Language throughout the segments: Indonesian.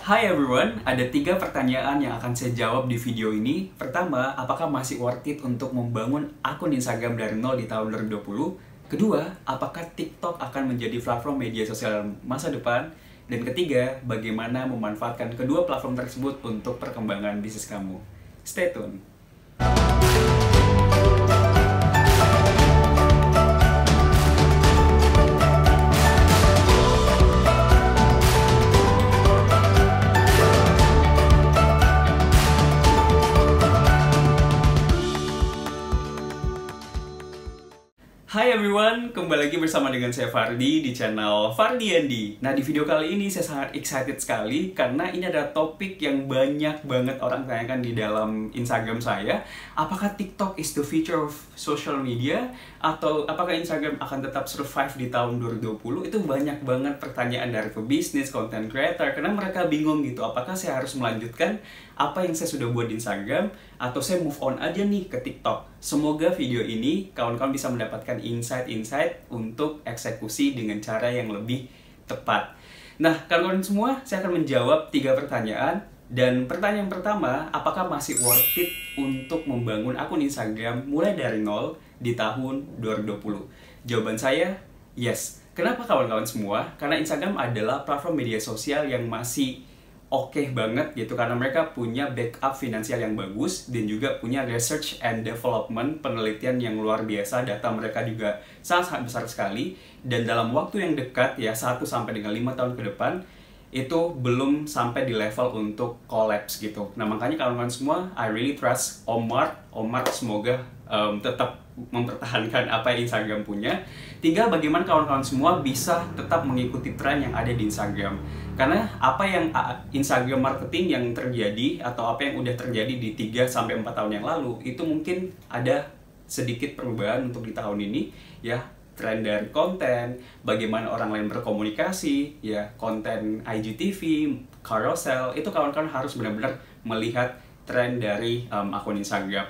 Hi everyone, ada 3 pertanyaan yang akan saya jawab di video ini. Pertama, apakah masih worth it untuk membangun akun Instagram dari nol di tahun 2020? Kedua, apakah TikTok akan menjadi platform media sosial masa depan? Dan ketiga, bagaimana memanfaatkan kedua platform tersebut untuk perkembangan bisnis kamu? Stay tune! Hai everyone, kembali lagi bersama dengan saya Fardi di channel Fardi Andi. Nah, di video kali ini saya sangat excited sekali karena ini adalah topik yang banyak banget orang tanyakan di dalam Instagram saya. Apakah TikTok is the future of social media? Atau apakah Instagram akan tetap survive di tahun 2020? Itu banyak banget pertanyaan dari pebisnis, content creator, karena mereka bingung gitu, apakah saya harus melanjutkan apa yang saya sudah buat di Instagram atau saya move on aja nih ke TikTok. Semoga video ini kawan-kawan bisa mendapatkan insight-insight untuk eksekusi dengan cara yang lebih tepat. Nah, kawan-kawan semua, saya akan menjawab 3 pertanyaan. Dan pertanyaan pertama, apakah masih worth it untuk membangun akun Instagram mulai dari nol di tahun 2020? Jawaban saya, yes. Kenapa kawan-kawan semua? Karena Instagram adalah platform media sosial yang masih oke banget gitu, karena mereka punya backup finansial yang bagus dan juga punya research and development, penelitian yang luar biasa. Data mereka juga sangat besar sekali, dan dalam waktu yang dekat ya 1 sampai dengan 5 tahun ke depan itu belum sampai di level untuk collapse gitu. Nah, makanya kawan-kawan semua, I really trust Om Mark semoga tetap mempertahankan apa yang Instagram punya. Tinggal bagaimana kawan-kawan semua bisa tetap mengikuti tren yang ada di Instagram. Karena apa yang Instagram marketing yang terjadi atau apa yang udah terjadi di 3-4 tahun yang lalu, itu mungkin ada sedikit perubahan untuk di tahun ini ya. Tren dari konten, bagaimana orang lain berkomunikasi, ya, konten IGTV, carousel, itu kawan-kawan harus benar-benar melihat tren dari akun Instagram.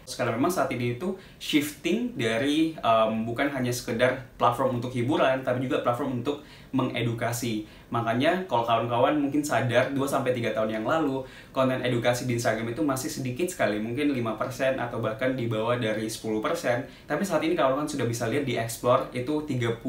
Sekarang memang saat ini itu shifting dari bukan hanya sekedar platform untuk hiburan, tapi juga platform untuk mengedukasi. Makanya kalau kawan-kawan mungkin sadar 2-3 tahun yang lalu, konten edukasi di Instagram itu masih sedikit sekali, mungkin 5% atau bahkan di bawah dari 10%. Tapi saat ini kawan-kawan sudah bisa lihat di Explore itu 30%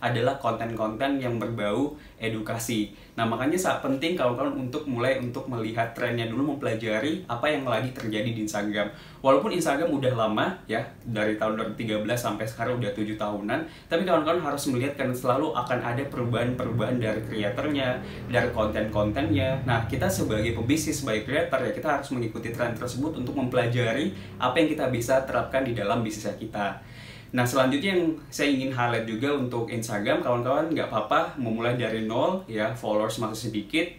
adalah konten-konten yang berbau edukasi. Nah, makanya sangat penting kawan-kawan untuk mulai untuk melihat trennya dulu, mempelajari apa yang lagi terjadi di Instagram. Walaupun Instagram udah lama ya, dari tahun 2013 sampai sekarang udah 7 tahunan, tapi kawan-kawan harus melihat kan selalu akan ada perubahan-perubahan dari kreatornya, dari konten-kontennya. Nah, kita sebagai pebisnis, sebagai kreator ya, kita harus mengikuti tren tersebut untuk mempelajari apa yang kita bisa terapkan di dalam bisnisnya kita. Nah, selanjutnya yang saya ingin highlight juga untuk Instagram, kawan-kawan nggak apa-apa memulai dari nol ya, followers masih sedikit.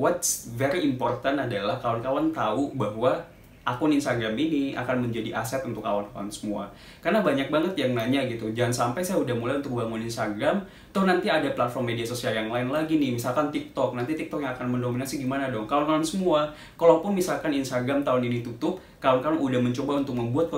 What's very important adalah kawan-kawan tahu bahwa akun Instagram ini akan menjadi aset untuk kawan-kawan semua. Karena banyak banget yang nanya gitu, jangan sampai saya udah mulai untuk bangun Instagram, toh nanti ada platform media sosial yang lain lagi nih, misalkan TikTok, nanti TikTok yang akan mendominasi gimana dong? Kawan-kawan semua, kalaupun misalkan Instagram tahun ini tutup, kawan-kawan udah mencoba untuk membuat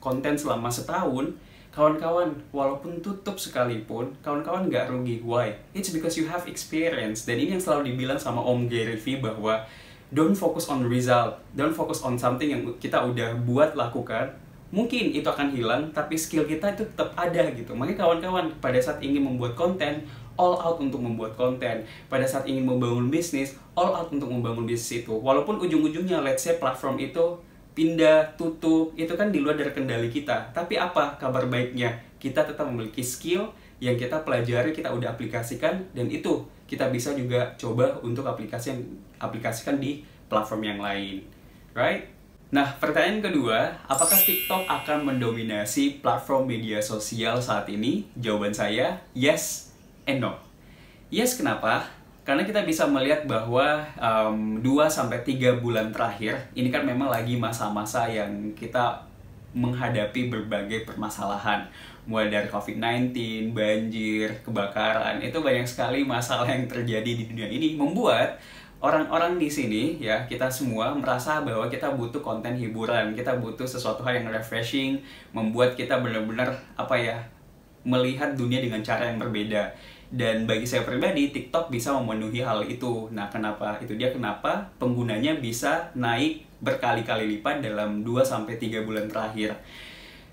konten selama setahun, kawan-kawan, walaupun tutup sekalipun, kawan-kawan nggak rugi. Why? It's because you have experience. Dan ini yang selalu dibilang sama Om Gary V bahwa don't focus on result, don't focus on something yang kita udah buat, lakukan. Mungkin itu akan hilang, tapi skill kita itu tetap ada gitu. Makanya kawan-kawan, pada saat ingin membuat konten, all out untuk membuat konten. Pada saat ingin membangun bisnis, all out untuk membangun bisnis itu. Walaupun ujung-ujungnya, let's say platform itu pindah, tutup, itu kan di luar dari kendali kita. Tapi apa kabar baiknya? Kita tetap memiliki skill yang kita pelajari, kita udah aplikasikan, dan itu kita bisa juga coba untuk aplikasikan di platform yang lain, right? Nah, pertanyaan kedua, apakah TikTok akan mendominasi platform media sosial saat ini? Jawaban saya, yes and no. Yes, kenapa? Karena kita bisa melihat bahwa 2-3 bulan terakhir, ini kan memang lagi masa-masa yang kita menghadapi berbagai permasalahan. Mulai dari COVID-19, banjir, kebakaran, itu banyak sekali masalah yang terjadi di dunia ini, membuat orang-orang di sini ya, kita semua merasa bahwa kita butuh konten hiburan, kita butuh sesuatu hal yang refreshing, membuat kita benar-benar melihat dunia dengan cara yang berbeda. Dan bagi saya pribadi, TikTok bisa memenuhi hal itu. Nah, kenapa? Itu dia kenapa penggunanya bisa naik berkali-kali lipat dalam 2-3 bulan terakhir.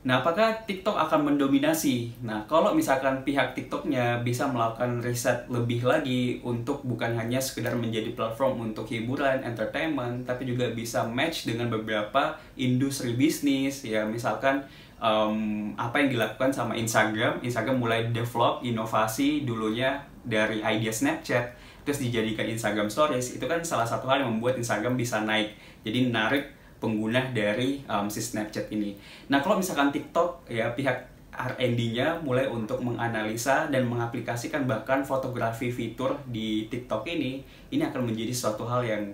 Nah, apakah TikTok akan mendominasi? Nah, kalau misalkan pihak TikToknya bisa melakukan riset lebih lagi untuk bukan hanya sekedar menjadi platform untuk hiburan, entertainment, tapi juga bisa match dengan beberapa industri bisnis, ya misalkan apa yang dilakukan sama Instagram. Instagram mulai develop inovasi dulunya dari idea Snapchat, terus dijadikan Instagram Stories. Itu kan salah satu hal yang membuat Instagram bisa naik. Jadi menarik pengguna dari si Snapchat ini. Nah, kalau misalkan TikTok, ya pihak R&D-nya mulai untuk menganalisa dan mengaplikasikan bahkan fotografi fitur di TikTok ini akan menjadi suatu hal yang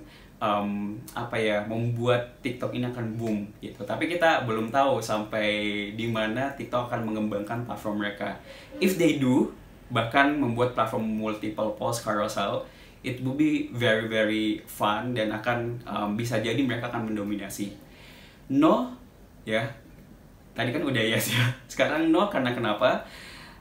membuat TikTok ini akan boom gitu. Tapi kita belum tahu sampai di mana TikTok akan mengembangkan platform mereka. If they do, bahkan membuat platform multiple post carousel, it will be very very fun dan akan bisa jadi mereka akan mendominasi. No, ya tadi kan udah yes ya. Sekarang no karena kenapa?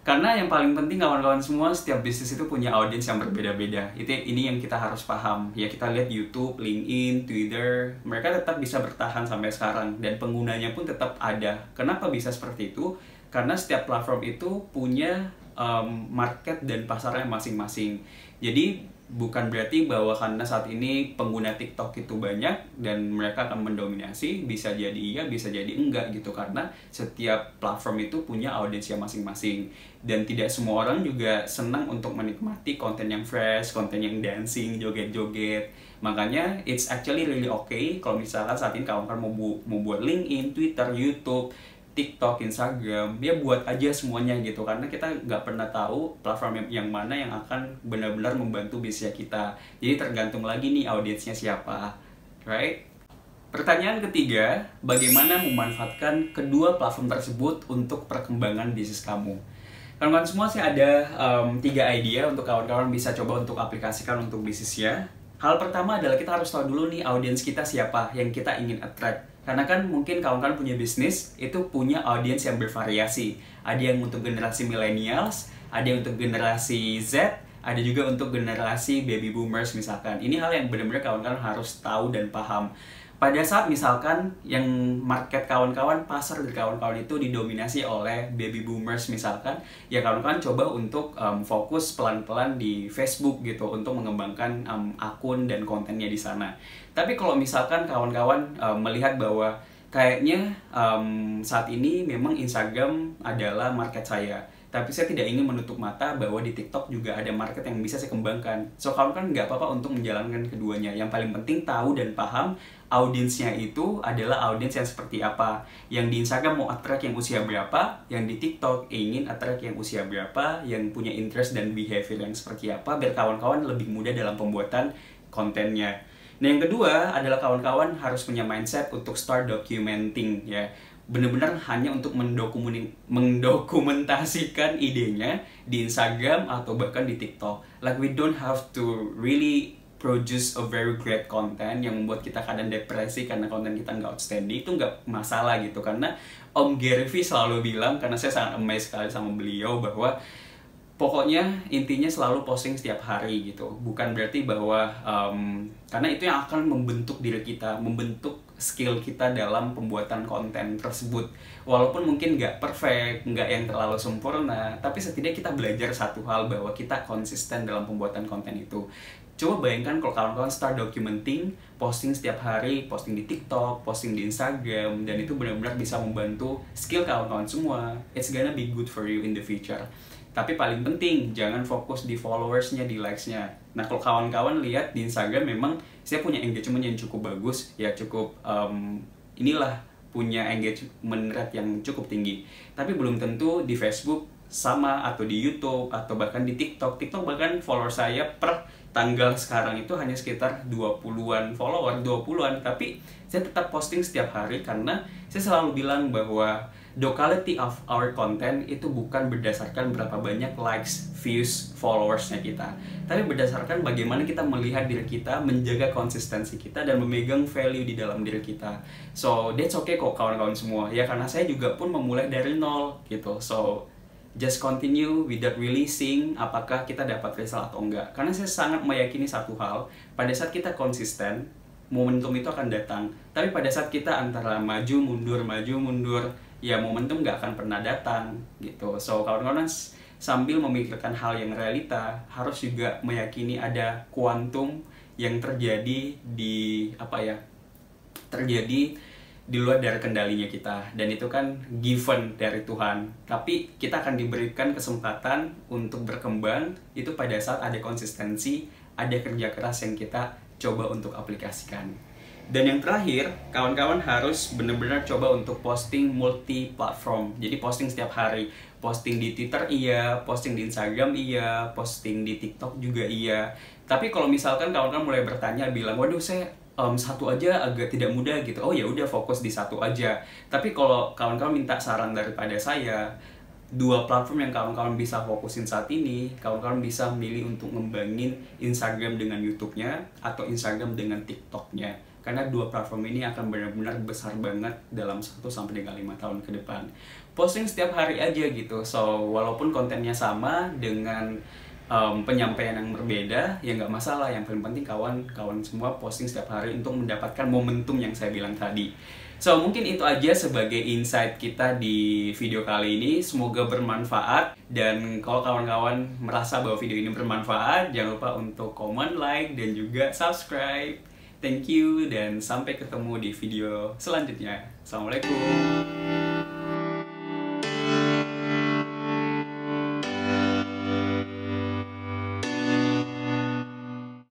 Karena yang paling penting kawan-kawan semua, setiap bisnis itu punya audiens yang berbeda-beda. Ini yang kita harus paham. Ya kita lihat YouTube, LinkedIn, Twitter, mereka tetap bisa bertahan sampai sekarang dan penggunanya pun tetap ada. Kenapa bisa seperti itu? Karena setiap platform itu punya market dan pasarnya masing-masing. Jadi bukan berarti bahwa karena saat ini pengguna TikTok itu banyak dan mereka akan mendominasi, bisa jadi iya, bisa jadi enggak gitu, karena setiap platform itu punya audiensnya masing-masing dan tidak semua orang juga senang untuk menikmati konten yang fresh, konten yang dancing, joget-joget. Makanya it's actually really okay kalau misalkan saat ini kawan-kawan mau buat LinkedIn, Twitter, YouTube, TikTok, Instagram, ya buat aja semuanya gitu, karena kita nggak pernah tahu platform yang mana yang akan benar-benar membantu bisnisnya kita. Jadi tergantung lagi nih audiensnya siapa, right? Pertanyaan ketiga, bagaimana memanfaatkan kedua platform tersebut untuk perkembangan bisnis kamu? Kawan-kawan semua, saya ada 3 idea untuk kawan-kawan bisa coba untuk aplikasikan untuk bisnisnya. Hal pertama adalah kita harus tahu dulu nih audiens kita siapa yang kita ingin attract. Karena kan mungkin kawan-kawan punya bisnis, itu punya audiens yang bervariasi. Ada yang untuk generasi millennials, ada yang untuk generasi Z, ada juga untuk generasi baby boomers misalkan. Ini hal yang benar-benar kawan-kawan harus tahu dan paham. Pada saat misalkan yang market kawan-kawan, pasar dari kawan-kawan itu didominasi oleh baby boomers misalkan, ya kawan-kawan coba untuk fokus pelan-pelan di Facebook gitu untuk mengembangkan akun dan kontennya di sana. Tapi kalau misalkan kawan-kawan melihat bahwa kayaknya saat ini memang Instagram adalah market saya, tapi saya tidak ingin menutup mata bahwa di TikTok juga ada market yang bisa saya kembangkan. So kawan-kawan nggak apa-apa untuk menjalankan keduanya. Yang paling penting tahu dan paham audiensnya itu adalah audiens yang seperti apa. Yang di Instagram mau attract yang usia berapa, yang di TikTok ingin attract yang usia berapa, yang punya interest dan behavior yang seperti apa, biar kawan-kawan lebih mudah dalam pembuatan kontennya. Nah, yang kedua adalah kawan-kawan harus punya mindset untuk start documenting, ya. Benar-benar hanya untuk mendokumentasikan idenya di Instagram atau bahkan di TikTok. Like we don't have to really produce a very great content yang membuat kita kadang depresi karena konten kita nggak outstanding. Itu nggak masalah gitu, karena Om Gary Vee selalu bilang, karena saya sangat amazed sekali sama beliau, bahwa pokoknya intinya selalu posting setiap hari gitu. Bukan berarti bahwa karena itu yang akan membentuk diri kita, membentuk skill kita dalam pembuatan konten tersebut. Walaupun mungkin nggak perfect, nggak yang terlalu sempurna, tapi setidaknya kita belajar satu hal, bahwa kita konsisten dalam pembuatan konten itu. Coba bayangkan kalau kawan-kawan start documenting, posting setiap hari, posting di TikTok, posting di Instagram, dan itu benar-benar bisa membantu skill kawan-kawan semua. It's gonna be good for you in the future. Tapi paling penting, jangan fokus di followersnya, di likes-nya. Nah, kalau kawan-kawan lihat di Instagram, memang saya punya engagement yang cukup bagus, ya cukup punya engagement rate yang cukup tinggi. Tapi belum tentu di Facebook sama, atau di YouTube, atau bahkan di TikTok. TikTok bahkan follower saya per tanggal sekarang itu hanya sekitar 20-an follower, 20-an. Tapi saya tetap posting setiap hari karena saya selalu bilang bahwa the quality of our content itu bukan berdasarkan berapa banyak likes, views, followersnya kita, tapi berdasarkan bagaimana kita melihat diri kita, menjaga konsistensi kita, dan memegang value di dalam diri kita. So that's okay kok kawan-kawan semua ya, karena saya juga pun memulai dari nol gitu. So just continue without releasing apakah kita dapat result atau enggak. Karena saya sangat meyakini satu hal, pada saat kita konsisten, momentum itu akan datang. Tapi pada saat kita antara maju mundur, ya momentum nggak akan pernah datang gitu. So kawan-kawan sambil memikirkan hal yang realita, harus juga meyakini ada kuantum yang terjadi terjadi di luar dari kendalinya kita, dan itu kan given dari Tuhan. Tapi kita akan diberikan kesempatan untuk berkembang itu pada saat ada konsistensi, ada kerja keras yang kita coba untuk aplikasikan. Dan yang terakhir, kawan-kawan harus benar-benar coba untuk posting multi platform. Jadi posting setiap hari, posting di Twitter iya, posting di Instagram iya, posting di TikTok juga iya. Tapi kalau misalkan kawan-kawan mulai bertanya bilang, waduh saya satu aja agak tidak mudah gitu. Oh ya udah, fokus di satu aja. Tapi kalau kawan-kawan minta saran daripada saya, 2 platform yang kawan-kawan bisa fokusin saat ini, kawan-kawan bisa memilih untuk ngembangin Instagram dengan YouTube-nya atau Instagram dengan TikTok-nya. Karena 2 platform ini akan benar-benar besar banget dalam 1 sampai dengan 5 tahun ke depan. Posting setiap hari aja gitu. So walaupun kontennya sama dengan penyampaian yang berbeda, ya nggak masalah. Yang paling penting kawan-kawan semua posting setiap hari untuk mendapatkan momentum yang saya bilang tadi. So mungkin itu aja sebagai insight kita di video kali ini. Semoga bermanfaat, dan kalau kawan-kawan merasa bahwa video ini bermanfaat, jangan lupa untuk komen, like, dan juga subscribe. Thank you, dan sampai ketemu di video selanjutnya. Assalamualaikum.